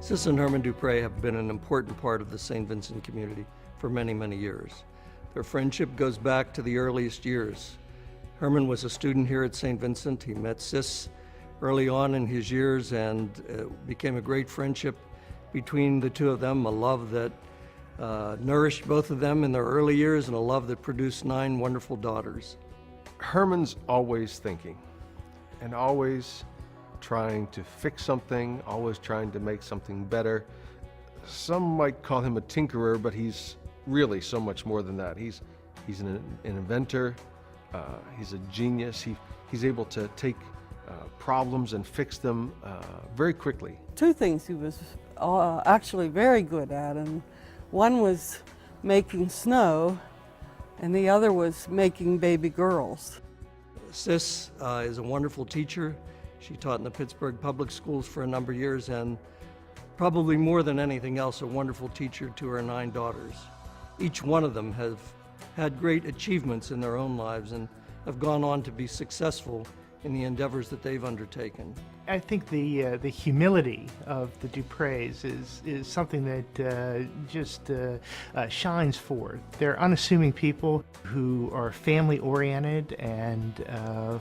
Sis and Herman Dupré have been an important part of the St. Vincent community for many, many years. Their friendship goes back to the earliest years. Herman was a student here at St. Vincent. He met Sis early on in his years, and it became a great friendship between the two of them, a love that nourished both of them in their early years and a love that produced 9 wonderful daughters. Herman's always thinking and always trying to fix something, always trying to make something better. Some might call him a tinkerer, but he's really so much more than that. He's an inventor, he's a genius. He's able to take problems and fix them very quickly. 2 things he was actually very good at, and one was making snow, and the other was making baby girls. Sis is a wonderful teacher. She taught in the Pittsburgh public schools for a number of years, and probably more than anything else, a wonderful teacher to her 9 daughters. Each one of them have had great achievements in their own lives and have gone on to be successful in the endeavors that they've undertaken. I think the humility of the Duprés is something that just shines forth. They're unassuming people who are family-oriented and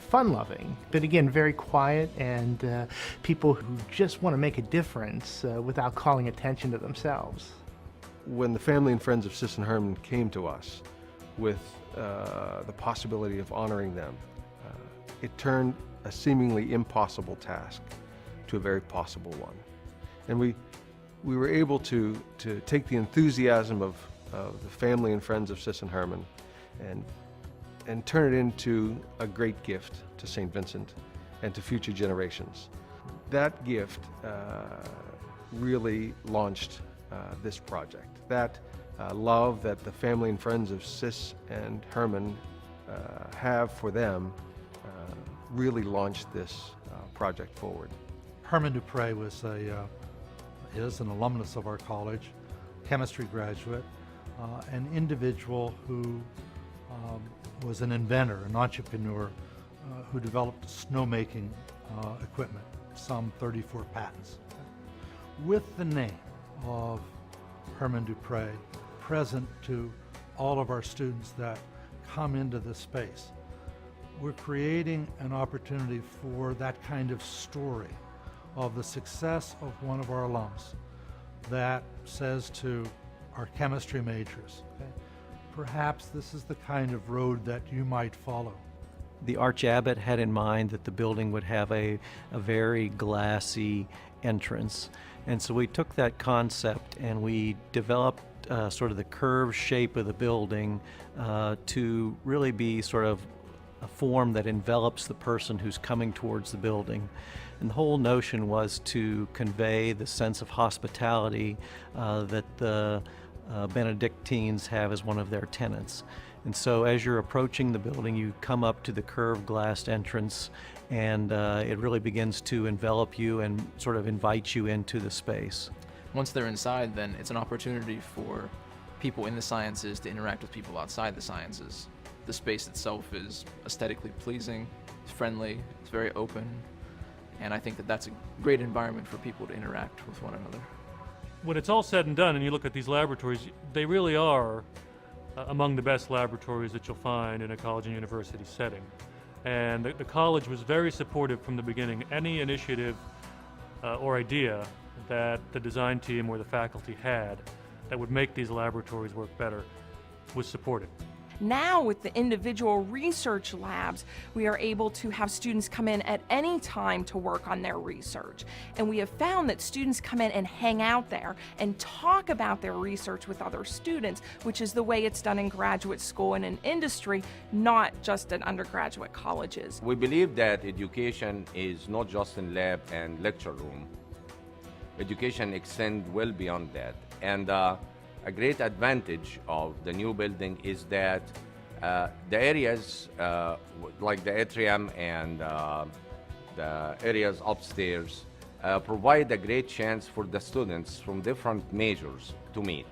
fun-loving, but again, very quiet, and people who just want to make a difference without calling attention to themselves. When the family and friends of Sis and Herman came to us with the possibility of honoring them, it turned a seemingly impossible task to a very possible one. And we were able to take the enthusiasm of the family and friends of Sis and Herman and turn it into a great gift to St. Vincent and to future generations. That gift really launched this project. That love that the family and friends of Sis and Herman have for them really launched this project forward. Herman Dupré is an alumnus of our college, chemistry graduate, an individual who was an inventor, an entrepreneur, who developed snowmaking equipment, some 34 patents. With the name of Herman Dupré present to all of our students that come into this space, we're creating an opportunity for that kind of story of the success of one of our alums that says to our chemistry majors, okay, perhaps this is the kind of road that you might follow. The Archabbot had in mind that the building would have a very glassy entrance, and so we took that concept and we developed sort of the curved shape of the building to really be sort of a form that envelops the person who's coming towards the building. And the whole notion was to convey the sense of hospitality that the Benedictines have as one of their tenets. And so as you're approaching the building, you come up to the curved glass entrance, and it really begins to envelop you and sort of invite you into the space. Once they're inside, then it's an opportunity for people in the sciences to interact with people outside the sciences. The space itself is aesthetically pleasing, it's friendly, it's very open, and I think that that's a great environment for people to interact with one another. When it's all said and done and you look at these laboratories, they really are among the best laboratories that you'll find in a college and university setting. And the college was very supportive from the beginning. Any initiative or idea that the design team or the faculty had that would make these laboratories work better was supported. Now with the individual research labs, we are able to have students come in at any time to work on their research. And we have found that students come in and hang out there and talk about their research with other students, which is the way it's done in graduate school and in industry, not just in undergraduate colleges. We believe that education is not just in lab and lecture room. Education extends well beyond that. And a great advantage of the new building is that the areas like the atrium and the areas upstairs provide a great chance for the students from different majors to meet.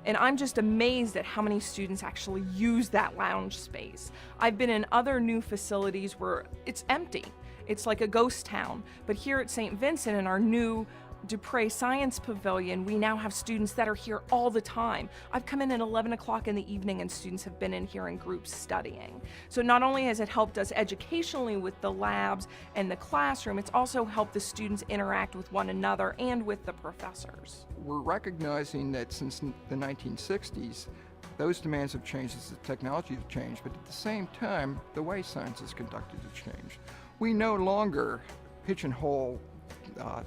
And I'm just amazed at how many students actually use that lounge space. I've been in other new facilities where it's empty. It's like a ghost town. But here at St. Vincent in our new Dupré Science Pavilion, we now have students that are here all the time. I've come in at 11 o'clock in the evening and students have been in here in groups studying. So not only has it helped us educationally with the labs and the classroom, it's also helped the students interact with one another and with the professors. We're recognizing that since the 1960s, those demands have changed as the technology has changed, but at the same time, the way science is conducted has changed. We no longer pigeonhole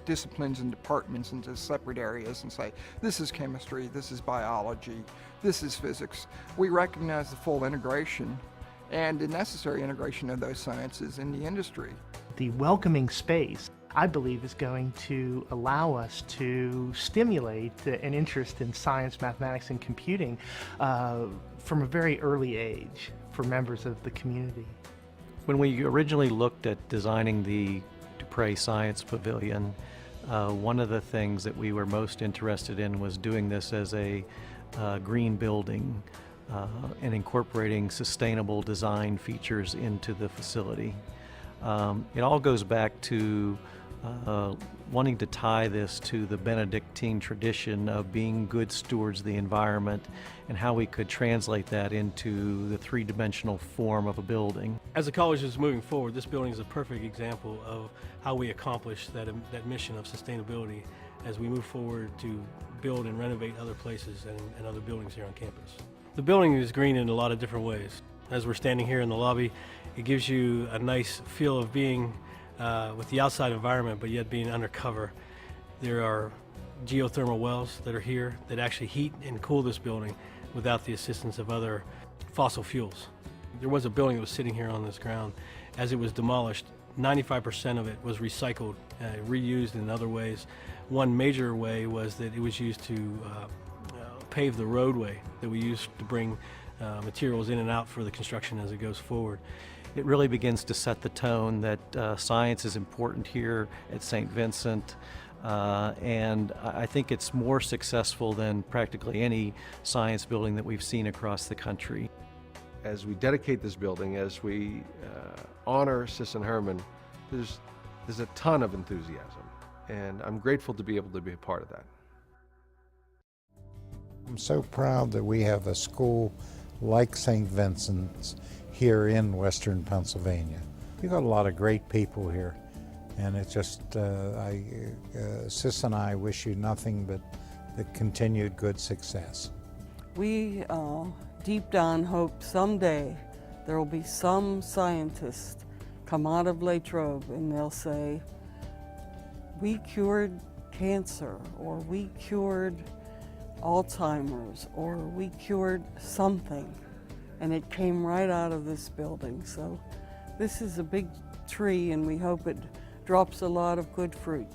disciplines and departments into separate areas and say, this is chemistry, this is biology, this is physics. We recognize the full integration and the necessary integration of those sciences in the industry. The welcoming space, I believe, is going to allow us to stimulate an interest in science, mathematics, and computing from a very early age for members of the community. When we originally looked at designing the Dupré Science Pavilion, one of the things that we were most interested in was doing this as a green building and incorporating sustainable design features into the facility. It all goes back to wanting to tie this to the Benedictine tradition of being good stewards of the environment and how we could translate that into the three-dimensional form of a building. As the college is moving forward, this building is a perfect example of how we accomplish that mission of sustainability as we move forward to build and renovate other places and other buildings here on campus. The building is green in a lot of different ways. As we're standing here in the lobby, it gives you a nice feel of being with the outside environment, but yet being undercover. There are geothermal wells that are here that actually heat and cool this building without the assistance of other fossil fuels. There was a building that was sitting here on this ground. As it was demolished, 95% of it was recycled, reused in other ways. One major way was that it was used to pave the roadway that we used to bring materials in and out for the construction as it goes forward. It really begins to set the tone that science is important here at St. Vincent, and I think it's more successful than practically any science building that we've seen across the country. As we dedicate this building, as we honor Sis and Herman, there's a ton of enthusiasm, and I'm grateful to be able to be a part of that. I'm so proud that we have a school like St. Vincent's here in Western Pennsylvania. We've got a lot of great people here, and it's just, Sis and I wish you nothing but the continued good success. We deep down hope someday there will be some scientist come out of Latrobe and they'll say, we cured cancer, or we cured Alzheimer's, or we cured something, and it came right out of this building. So this is a big tree, and we hope it drops a lot of good fruit.